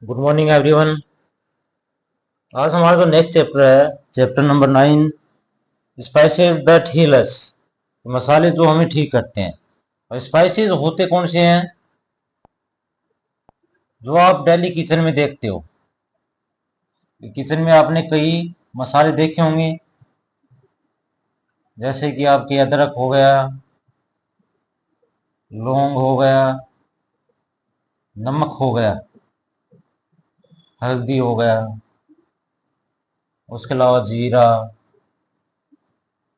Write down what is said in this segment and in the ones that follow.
Good morning everyone. आज हमारा जो नेक्स्ट चैप्टर है, chapter number 9, spices that heal us. मसाले जो हमें ठीक करते हैं। और स्पाइसेस होते कौन से हैं जो आप डेली किचन में देखते हो। किचन में आपने कई मसाले देखे होंगे, जैसे कि आपकी अदरक हो गया, लौंग हो गया, नमक हो गया, हल्दी हो गया, उसके अलावा जीरा,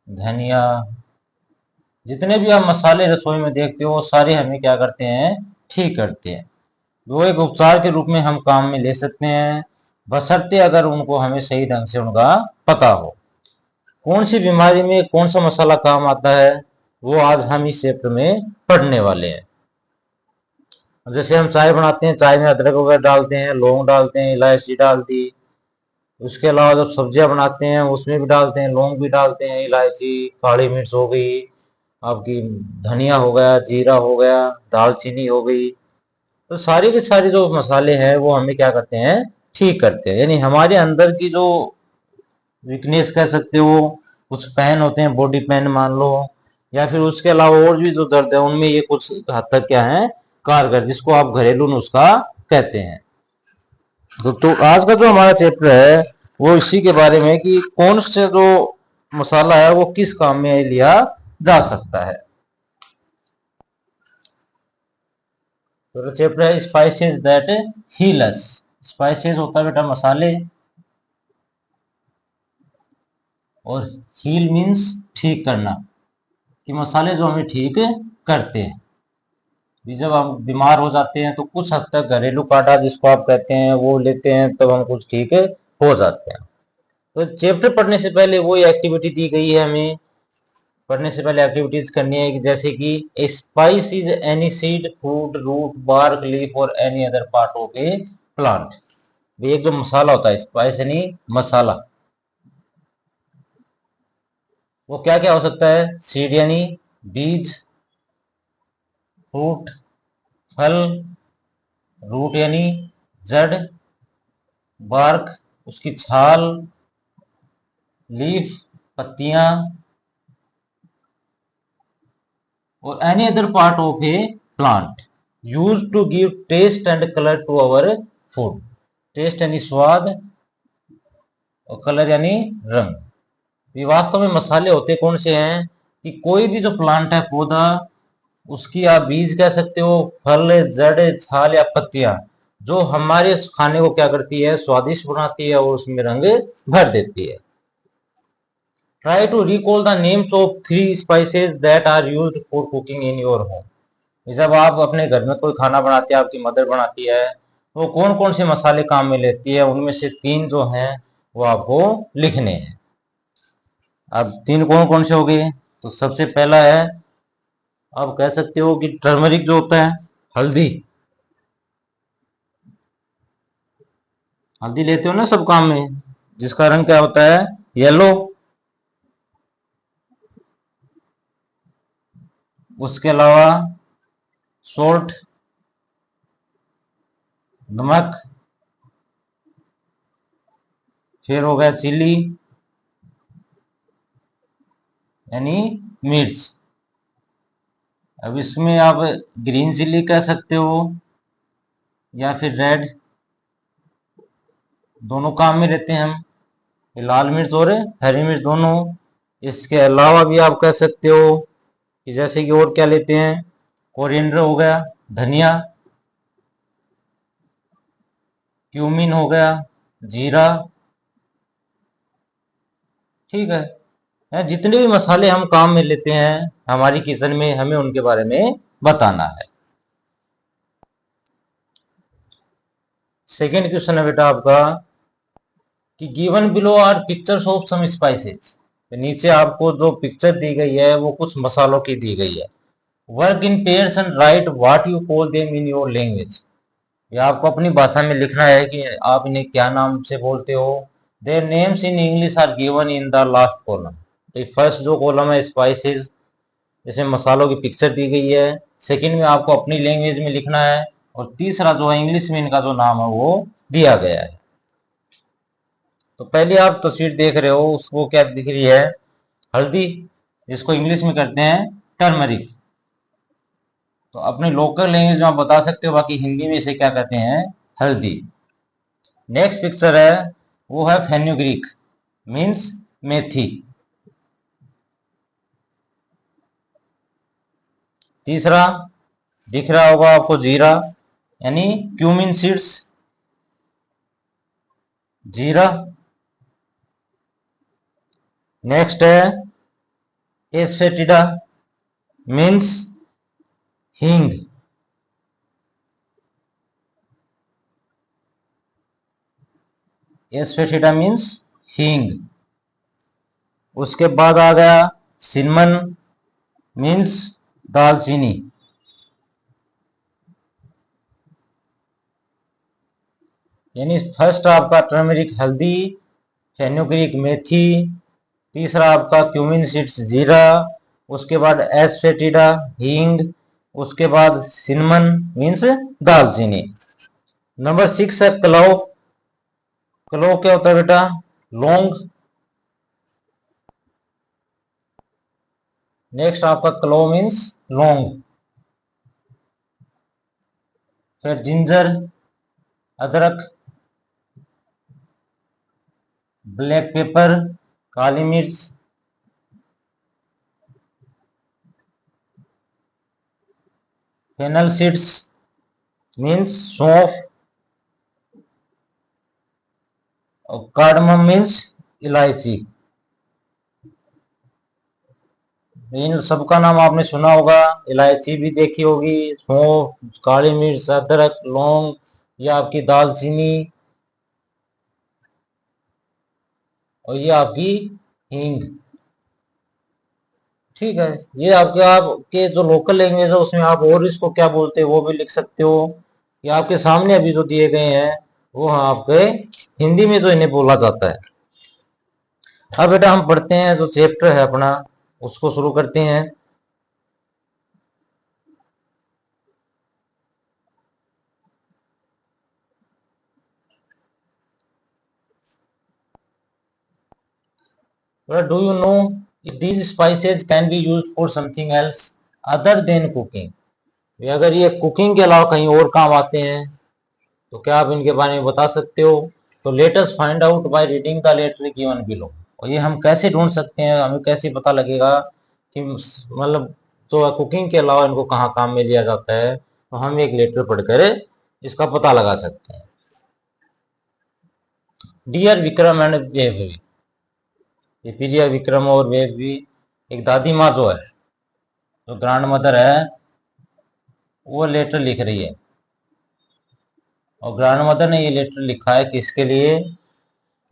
धनिया। जितने भी आप मसाले रसोई में देखते हो वो सारे हमें क्या करते हैं, ठीक करते हैं। वो एक उपचार के रूप में हम काम में ले सकते हैं, बशर्ते अगर उनको हमें सही ढंग से उनका पता हो। कौन सी बीमारी में कौन सा मसाला काम आता है वो आज हम इस चैप्टर में पढ़ने वाले हैं। जैसे हम चाय बनाते हैं, चाय में अदरक वगैरह डालते हैं, लौंग डालते हैं, इलायची डाल दी। उसके अलावा जब सब्जियां बनाते हैं उसमें भी डालते हैं, लौंग भी डालते हैं, इलायची, काली मिर्च हो गई, आपकी धनिया हो गया, जीरा हो गया, दालचीनी हो गई। तो सारी के सारे जो मसाले हैं वो हमें क्या करते हैं, ठीक करते हैं। यानी हमारे अंदर की जो वीकनेस कह सकते हो, कुछ पेन होते हैं, बॉडी पेन मान लो, या फिर उसके अलावा और भी जो दर्द है उनमें ये कुछ हद तक क्या है, कारगर, जिसको आप घरेलू नुस्खा कहते हैं। तो आज का जो हमारा चैप्टर है वो इसी के बारे में कि कौन से जो मसाला है वो किस काम में लिया जा सकता है। तो चैप्टर है spices that heal us. Spices होता है बेटा मसाले, और हील मीन्स ठीक करना, कि मसाले जो हमें ठीक करते हैं। जब हम बीमार हो जाते हैं तो कुछ हद तक घरेलू काढ़ा जिसको आप कहते हैं वो लेते हैं, तब हम कुछ ठीक हो जाते हैं। तो चैप्टर पढ़ने से पहले वही एक्टिविटी दी गई है हमें। पढ़ने से पहले एक्टिविटीज करनी है, कि जैसे कि spice is any seed, fruit, root, bark, leaf और any other part of a plant. एक जो मसाला होता है, स्पाइस यानी मसाला, वो क्या क्या हो सकता है। सीड यानी बीज, फ्रूट फल, रूट यानी जड़, बार्क उसकी छाल, लीफ पत्तियां, और any other part of a plant use to give taste and colour to our food. Taste यानी स्वाद और कलर यानी रंग। ये वास्तव में मसाले होते कौन से हैं, कि कोई भी जो प्लांट है, पौधा, उसकी आप बीज कह सकते हो, फल, जड़, छाल या पत्तियां, जो हमारे खाने को क्या करती है, स्वादिष्ट बनाती है और उसमें रंग भर देती है। Try to recall the names of 3 spices that are used for cooking in your home. जब आप अपने घर में कोई खाना बनाते हैं, आपकी मदर बनाती है, वो कौन कौन से मसाले काम में लेती है, उनमें से 3 जो हैं वो आपको लिखने हैं। अब 3 कौन कौन से हो गए, तो सबसे पहला है, आप कह सकते हो कि टर्मरिक जो होता है, हल्दी। हल्दी लेते हो ना सब काम में, जिसका रंग क्या होता है, येलो। उसके अलावा सोल्ट, नमक, फिर हो गया चिली यानी मिर्च। अब इसमें आप ग्रीन चिली कह सकते हो या फिर रेड, दोनों काम में रहते हैं हम, लाल मिर्च और हरी मिर्च दोनों। इसके अलावा भी आप कह सकते हो कि जैसे कि और क्या लेते हैं, कोरिएंडर हो गया, धनिया, क्यूमिन हो गया, जीरा। ठीक है, जितने भी मसाले हम काम में लेते हैं हमारी किचन में, हमें उनके बारे में बताना है। सेकेंड क्वेश्चन है बेटा आपका, कि given below are pictures of some spices. नीचे आपको जो पिक्चर दी गई है वो कुछ मसालों की दी गई है। Work in pairs and right what you call them in your language. ये आपको अपनी भाषा में लिखना है कि आप इन्हें क्या नाम से बोलते हो। Their names in English are given in the last column. तो फर्स्ट जो कॉलम है स्पाइसेस, इसमें मसालों की पिक्चर दी गई है। सेकंड में आपको अपनी लैंग्वेज में लिखना है और तीसरा जो है इंग्लिश में इनका जो नाम है वो दिया गया है। तो पहले आप तस्वीर देख रहे हो, उसको क्या दिख रही है? हल्दी, जिसको इंग्लिश में करते हैं टर्मरिक। तो अपने लोकल लैंग्वेज में आप बता सकते हो, बाकी हिंदी में इसे क्या कहते हैं? हल्दी। नेक्स्ट पिक्चर है वो है फेन्यूग्रीक, मीन्स मेथी। तीसरा दिख रहा होगा आपको जीरा, यानी क्यूमिन सीड्स, जीरा। नेक्स्ट है एस्फेटिडा, मीन्स हींग। एस्फेटिडा मीन्स हींग। उसके बाद आ गया सिनमन, मीन्स दालचीनी। यानी फर्स्ट आपका टर्मरिक हल्दी, फेनुग्रीक मेथी, तीसरा आपका क्यूमिन सीड्स जीरा, उसके बाद एस्फेटिडा हींग, उसके बाद सिनमन मीन्स दालचीनी। नंबर 6 है क्लोव। क्लोव क्या होता है बेटा? लौंग। नेक्स्ट आपका क्लोव मीन्स लौंग। फिर जिंजर, अदरक, ब्लैक पेपर, काली मिर्च, फेनल सीड्स मीन्स सौंफ, और कार्डमम मीन्स इलायची। इन सबका नाम आपने सुना होगा, इलायची भी देखी होगी, सौंफ, काली मिर्च, अदरक, लौंग, ये आपकी दालचीनी, और ये आपकी हींग। ठीक है, ये आपके जो लोकल लैंग्वेज है उसमें आप और इसको क्या बोलते हैं वो भी लिख सकते हो। ये आपके सामने अभी जो दिए गए हैं वो हैं आपके हिंदी में जो इन्हें बोला जाता है। अब बेटा हम पढ़ते हैं, जो चैप्टर है अपना उसको शुरू करते हैं। Do you no if these spices can be used for something else other than cooking? अगर ये कुकिंग के अलावा कहीं और काम आते हैं तो क्या आप इनके बारे में बता सकते हो? तो let us find out by reading the letter given below. और ये हम कैसे ढूंढ सकते हैं, हमें कैसे पता लगेगा कि मतलब तो कुकिंग के अलावा इनको कहाँ काम में लिया जाता है? तो हम एक लेटर पढ़कर इसका पता लगा सकते हैं। डियर विक्रम एंड वेववी, ये प्रिय विक्रम और वेववी, एक दादी माँ जो है, जो ग्रैंड मदर है, वो लेटर लिख रही है। और ग्रैंड मदर ने ये लेटर लिखा है किसके लिए?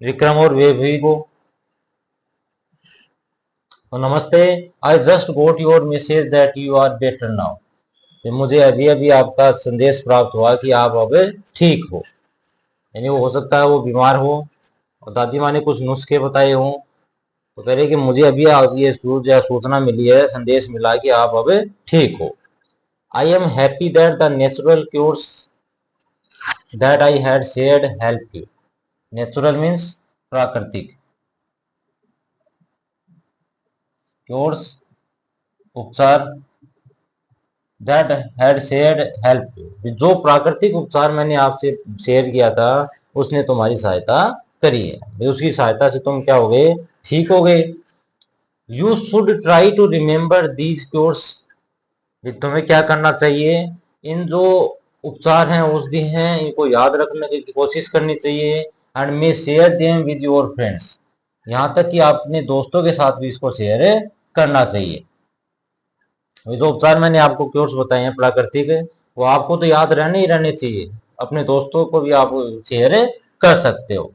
विक्रम और वेववी को। तो नमस्ते, I just got your message that you are better now. तो मुझे अभी अभी आपका संदेश प्राप्त हुआ कि आप अब ठीक हो। यानी वो हो सकता है वो बीमार हो और दादी माँ ने कुछ नुस्खे बताए हों, तो कह रहे कि मुझे अभी ये सूचना मिली है, संदेश मिला कि आप अब ठीक हो। I am happy that the natural cures that I had shared help you. Natural means प्राकृतिक, क्योर्स उपचार, that had shared help you, जो प्राकृतिक उपचार मैंने आपसे शेयर किया था उसने तुम्हारी सहायता करी है, उसकी सहायता से तुम क्या हो गए? ठीक हो गए। You should try to remember these cures, तुम्हें क्या करना चाहिए? इन जो उपचार हैं औषधि हैं इनको याद रखने की कोशिश करनी चाहिए। And may share them with your friends, यहाँ तक कि अपने दोस्तों के साथ भी इसको शेयर करना चाहिए। जो उपचार मैंने आपको क्योर्स बताए हैं प्राकृतिक, वो आपको तो याद रहने ही रहने चाहिए, अपने दोस्तों को भी आप शेयर कर सकते हो।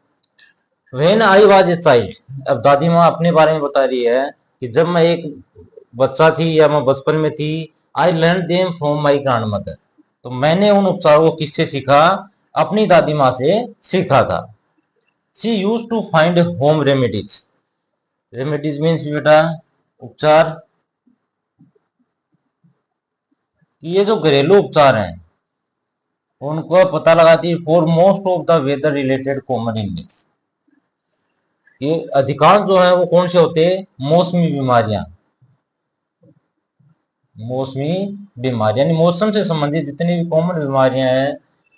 When I was a child, अब दादी माँ अपने बारे में बता रही है कि जब मैं एक बच्चा थी या मैं बचपन में थी, I learn them from my grand mother, तो मैंने उन उपचारों को किससे सीखा? अपनी दादी माँ से सीखा था। She use to find home remedies, remedies means बेटा उपचार। ये जो घरेलू उपचार हैं उनको पता लगाती है for most of the weather related common illness. ये अधिकांश जो है वो कौन से होते हैं, मौसमी बीमारियां, मौसमी बीमारियां यानी मौसम से संबंधित जितनी भी कॉमन बीमारियां हैं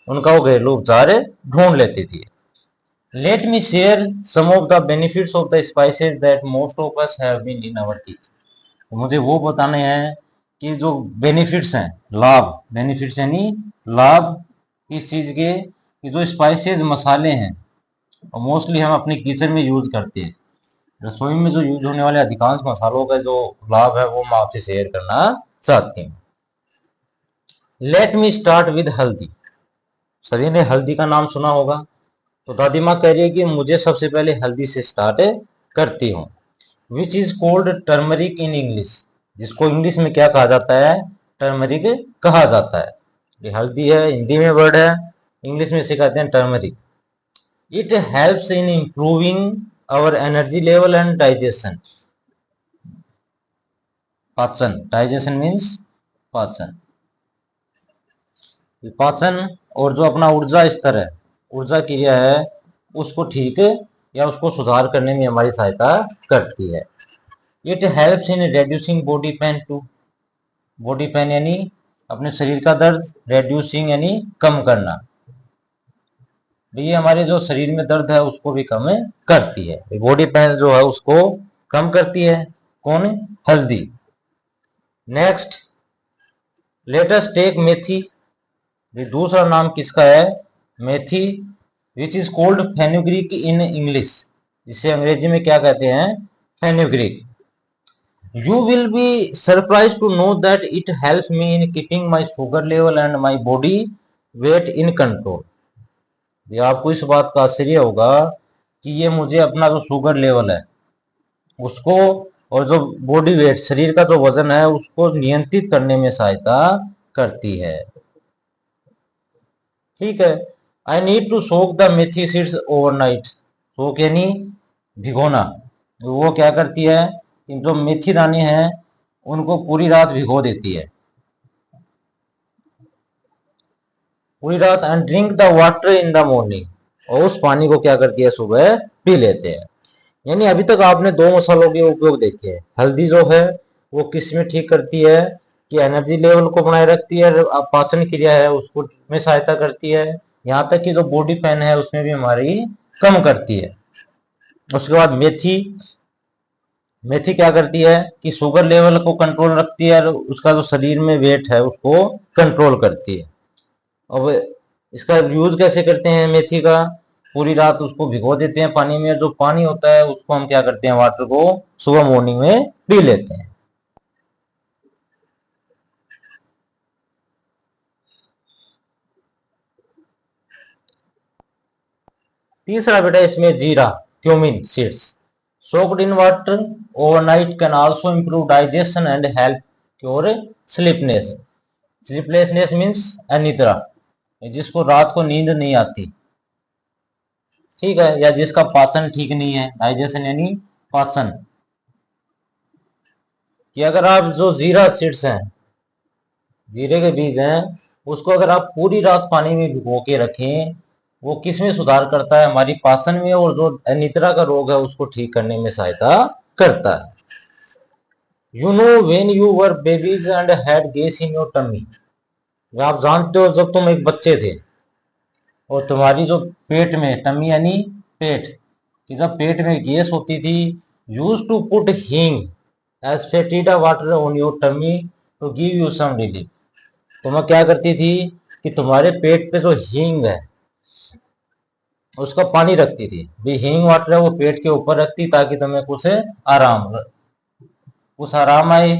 उनका वो घरेलू उपचार ढूंढ लेती थी। Let me share some of the benefits of the spices that most of us have been in our teach. मुझे वो बताने हैं कि जो बेनिफिट्स हैं, लाभ, बेनिफिट्स यानी लाभ किस चीज के, कि जो स्पाइसेस मसाले हैं और मोस्टली हम अपनी किचन में यूज करते हैं, रसोई में जो यूज होने वाले अधिकांश मसालों का जो लाभ है वो मैं आपसे शेयर करना चाहती हूँ। लेट मी स्टार्ट विद हल्दी। सभी ने हल्दी का नाम सुना होगा, तो दादी माँ कह रही है कि मुझे सबसे पहले हल्दी से स्टार्ट करती हूँ। विच is cold turmeric in English, जिसको इंग्लिश में क्या कहा जाता है, टर्मरिक कहा जाता है। ये हल्दी है, हिंदी में वर्ड है, इंग्लिश में इसे कहते हैं turmeric. It helps in improving our energy level and digestion. पाचन, डाइजेशन मीन्स पाचन, पाचन और जो अपना ऊर्जा स्तर है, ऊर्जा क्रिया है, उसको ठीक या उसको सुधार करने में हमारी सहायता करती है। It helps in reducing body pain too, body pain यानी अपने शरीर का दर्द, रेड्यूसिंग यानी कम करना, ये हमारे जो शरीर में दर्द है उसको भी कम करती है, बॉडी पेन जो है उसको कम करती है। कौन, हल्दी। Next, let us take methi. ये दूसरा नाम किसका है, methi, which is called fenugreek in English, जिसे अंग्रेजी में क्या कहते हैं, fenugreek. You will be surprise to know that it helps me in keeping my sugar level and my body weight in control. ये आपको इस बात का आश्चर्य होगा कि ये मुझे अपना जो शुगर लेवल है उसको और जो बॉडी वेट, शरीर का जो वजन है उसको नियंत्रित करने में सहायता करती है। ठीक है। I need to soak the methi seeds overnight. Soak यानी भिगोना। वो क्या करती है, जो मेथी दाने हैं उनको पूरी रात भिगो देती है, पूरी रात, and drink the water in the morning, और उस पानी को क्या करती है, सुबह पी लेते हैं। यानी अभी तक आपने दो मसालों के उपयोग देखे हैं। हल्दी जो है वो किस में ठीक करती है, कि एनर्जी लेवल को बनाए रखती है, पाचन क्रिया है उसको में सहायता करती है, यहाँ तक कि जो बॉडी पेन है उसमें भी हमारी कम करती है। उसके बाद मेथी, मेथी क्या करती है कि शुगर लेवल को कंट्रोल रखती है और उसका जो शरीर में वेट है उसको कंट्रोल करती है। अब इसका यूज कैसे करते हैं मेथी का, पूरी रात उसको भिगो देते हैं पानी में, जो पानी होता है उसको हम क्या करते हैं, वाटर को सुबह मॉर्निंग में पी लेते हैं। तीसरा बेटा इसमें जीरा, cumin seeds, soaked in water overnight can also improve digestion and help cure sleepiness. Sleeplessness means अनिद्रा, जिसको रात को नींद नहीं आती, ठीक है, या जिसका पाचन ठीक नहीं है, डाइजेशन यानी पाचन, कि अगर आप जो जीरा सीड्स हैं, जीरे के बीज हैं, उसको अगर आप पूरी रात पानी में भिगो के रखें, वो किस में सुधार करता है, हमारी पाचन में, और जो अनिद्रा का रोग है उसको ठीक करने में सहायता करता है। You know when you were babies and had gas in your tummy. आप जानते हो जब तुम एक बच्चे थे और तुम्हारी जो पेट में, टमी यानी पेट, कि जब पेट में गैस होती थी, use to put hing asafoetida water on your tummy to give you some relief. तो मैं क्या करती थी कि तुम्हारे पेट पे जो हींग है उसका पानी रखती थी, भी हींग वाटर है वो पेट के ऊपर रखती ताकि तुम्हें कुछ आराम आए।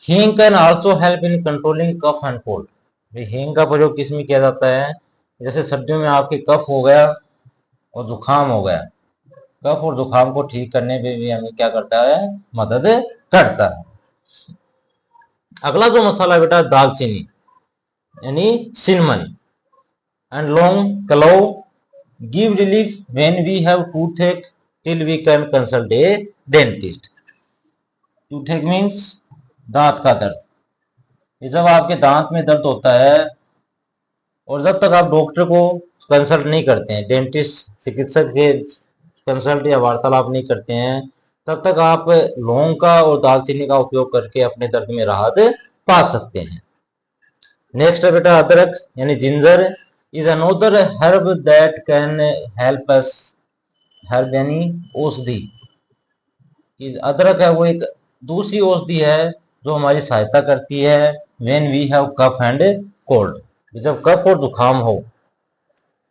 Hing can also help in controlling cough and cold. हींग का प्रयोग किस में किया जाता है, जैसे सर्दियों में आपके कफ हो गया और जुकाम हो गया, कफ और जुकाम को ठीक करने में भी हमें क्या करता है, मदद करता है। अगला जो मसाला बेटा दालचीनी यानी cinnamon and laung clove give relief when we have toothache till we can consult a dentist. Toothache means दांत का दर्द, ये जब आपके दांत में दर्द होता है और जब तक आप डॉक्टर को कंसल्ट नहीं करते हैं, डेंटिस्ट चिकित्सक के कंसल्ट या वार्तालाप नहीं करते हैं, तब तक आप लौंग का और दालचीनी का उपयोग करके अपने दर्द में राहत पा सकते हैं। नेक्स्ट है बेटा अदरक यानी ginger is another herb that can help us. Herb यानी औषधि, अदरक है वो एक दूसरी औषधि है जो हमारी सहायता करती है when we have cough and cold. जब कफ और जुकाम हो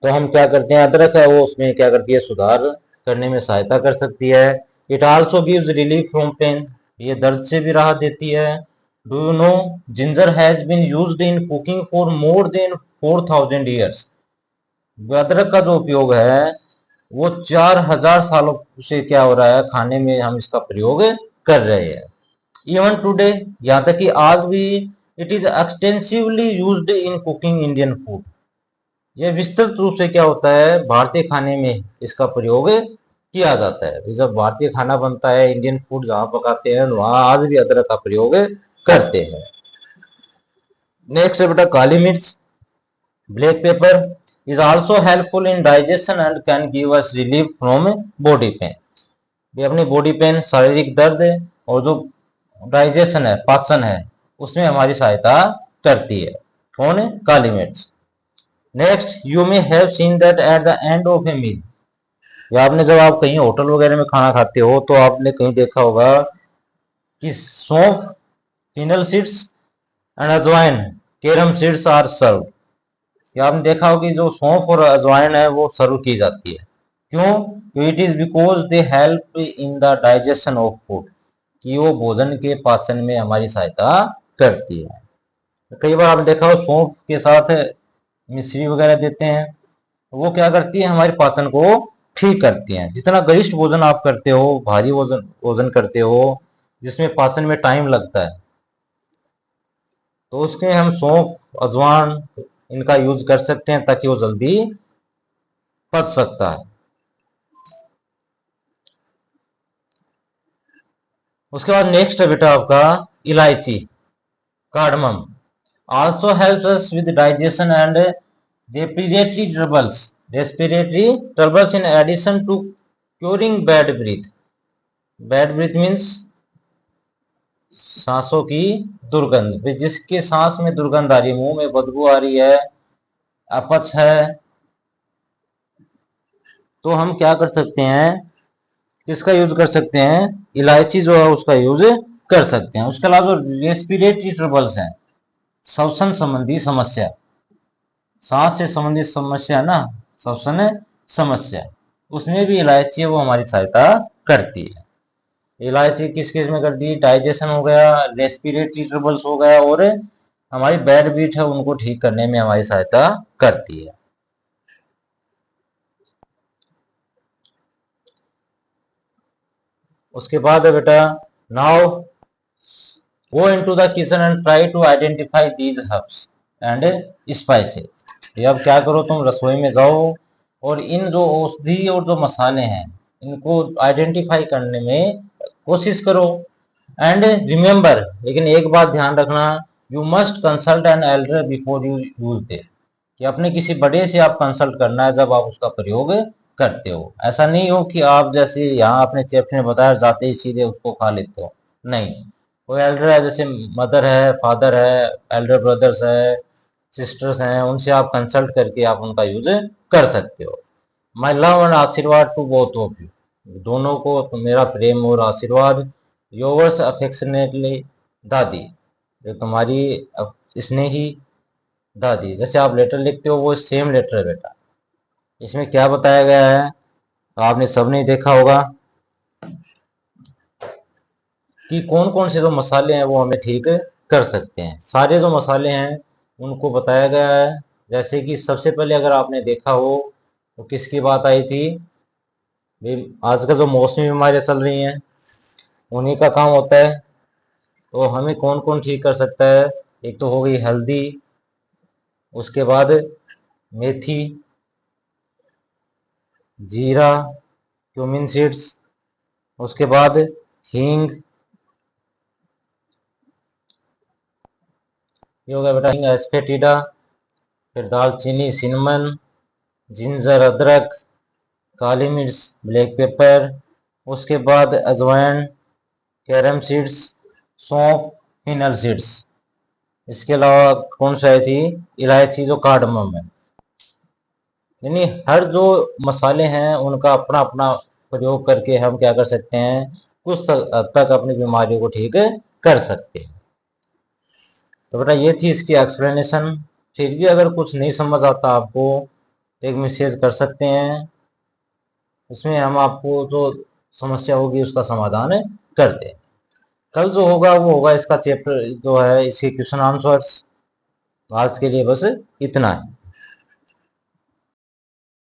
तो हम क्या करते हैं, अदरक है वो उसमें क्या करती है, सुधार करने में सहायता कर सकती है। It also gives relief from pain, ये दर्द से भी राहत देती है। Do you know ginger has been used in cooking for more than 4000 years. अदरक का जो उपयोग है वो 4000 सालों से क्या हो रहा है, खाने में हम इसका प्रयोग कर रहे हैं। इवन टुडे, यहाँ तक कि आज भी, it is extensively used in cooking Indian food. यह विस्तृत रूप से क्या होता है, भारतीय खाने में इसका प्रयोग किया जाता है। जब भारतीय खाना बनता है, इंडियन फूड जहाँ पकाते हैं वहां आज भी अदरक का प्रयोग करते हैं। नेक्स्ट है बेटा काली मिर्च, black pepper is also helpful in digestion and can give us relief from body pain. ये अपनी बॉडी पेन, शारीरिक दर्द और जो डाइजेशन है, पाचन है, उसमें हमारी सहायता करती है। कौन? काली मिर्च। Next, you may have seen that at the end of a meal, या आपने जब आप कहीं होटल वगैरह में खाना खाते हो तो आपने कहीं देखा होगा कि सौंफ, फिनल सीड्स एंड अजवाइन, कैरम सीड्स आर सर्व। या आपने देखा होगा कि जो सौंफ और अजवाइन है वो सर्व की जाती है। क्यों? It is because they help in the digestion of food, कि वो भोजन के पाचन में हमारी सहायता करती है। कई बार आपने देखा हो सौंफ के साथ मिश्री वगैरह देते हैं, वो क्या करती है, हमारे पाचन को ठीक करती हैं। जितना गरिष्ठ भोजन आप करते हो, भारी भोजन भोजन करते हो जिसमें पाचन में टाइम लगता है, तो उसके हम सौंफ, अजवान इनका यूज कर सकते हैं ताकि वो जल्दी पच सकता है। उसके बाद नेक्स्ट है बेटा आपका इलायची, cardamom, also helps us with digestion and respiratory troubles. Respiratory troubles in addition to curing bad breath. Bad breath means सांसों की दुर्गंध, जिसके सांस में दुर्गंध आ रही है, मुंह में बदबू आ रही है, अपच है, तो हम क्या कर सकते हैं, किसका यूज कर सकते हैं, इलायची जो है उसका यूज कर सकते हैं। उसके अलावा रेस्पिरेटरी ट्रबल्स हैं, श्वसन संबंधी समस्या, सांस से संबंधित समस्या ना, श्वसन समस्या, उसमें भी इलायची वो हमारी सहायता करती है। इलायची किस केस में करती है, डाइजेशन हो गया, रेस्पिरेटरी ट्रबल्स हो गया, और हमारी बैड ब्रीथ है उनको ठीक करने में हमारी सहायता करती है। उसके बाद है बेटा now go into the kitchen and try to identify these herbs and spices. ये अब क्या करो, तुम रसोई में जाओ और इन जो औषधि और जो मसाले हैं इनको आइडेंटिफाई करने में कोशिश करो। एंड रिमेंबर, लेकिन एक बात ध्यान रखना, you must consult an elder before you use this, कि अपने किसी बड़े से आप कंसल्ट करना है जब आप उसका प्रयोग करते हो। ऐसा नहीं हो कि आप जैसे यहाँ अपने चेफ ने बताया जाते ही सीधे उसको खा लेते हो, नहीं। कोई एल्डर है, जैसे मदर है, फादर है, एल्डर ब्रदर्स है, सिस्टर्स हैं, उनसे आप कंसल्ट करके आप उनका यूज कर सकते हो। माई लव एंड आशीर्वाद टू बोथ ऑफ यू, दोनों को तो मेरा प्रेम और आशीर्वाद। योवर्स अफेक्शनेटली दादी, जो तुम्हारी स्नेही दादी। जैसे आप लेटर लिखते हो वो सेम लेटर है बेटा। इसमें क्या बताया गया है, आपने सबने देखा होगा कि कौन कौन से जो मसाले हैं वो हमें ठीक कर सकते हैं। सारे जो मसाले हैं उनको बताया गया है। जैसे कि सबसे पहले अगर आपने देखा हो तो किसकी बात आई थी, आजकल जो मौसमी बीमारियां चल रही हैं उन्हीं का काम होता है। तो हमें कौन कौन ठीक कर सकता है, एक तो हो गई हल्दी, उसके बाद मेथी, जीरा, क्यूमिन सीड्स, उसके बाद हींग, ये हो गया बेटा हींग एस्फेटिडा, फिर दालचीनी, सिनेमन, जिंजर, अदरक, काली मिर्च, ब्लैक पेपर, उसके बाद अजवाइन, कैरम सीड्स, सौंफ, फिनल सीड्स। इसके अलावा कौन सा है थी, इलायची जो कार्डमम है। यानी हर जो मसाले हैं उनका अपना अपना प्रयोग करके हम क्या कर सकते हैं, कुछ हद तक अपनी बीमारियों को ठीक कर सकते हैं। तो बेटा ये थी इसकी एक्सप्लेनेशन। फिर भी अगर कुछ नहीं समझ आता आपको तो एक मैसेज कर सकते हैं, उसमें हम आपको जो समस्या होगी उसका समाधान करते हैं। कल जो होगा वो होगा इसका चैप्टर जो है, इसके क्वेश्चन आंसर्स। आज के लिए बस इतना है।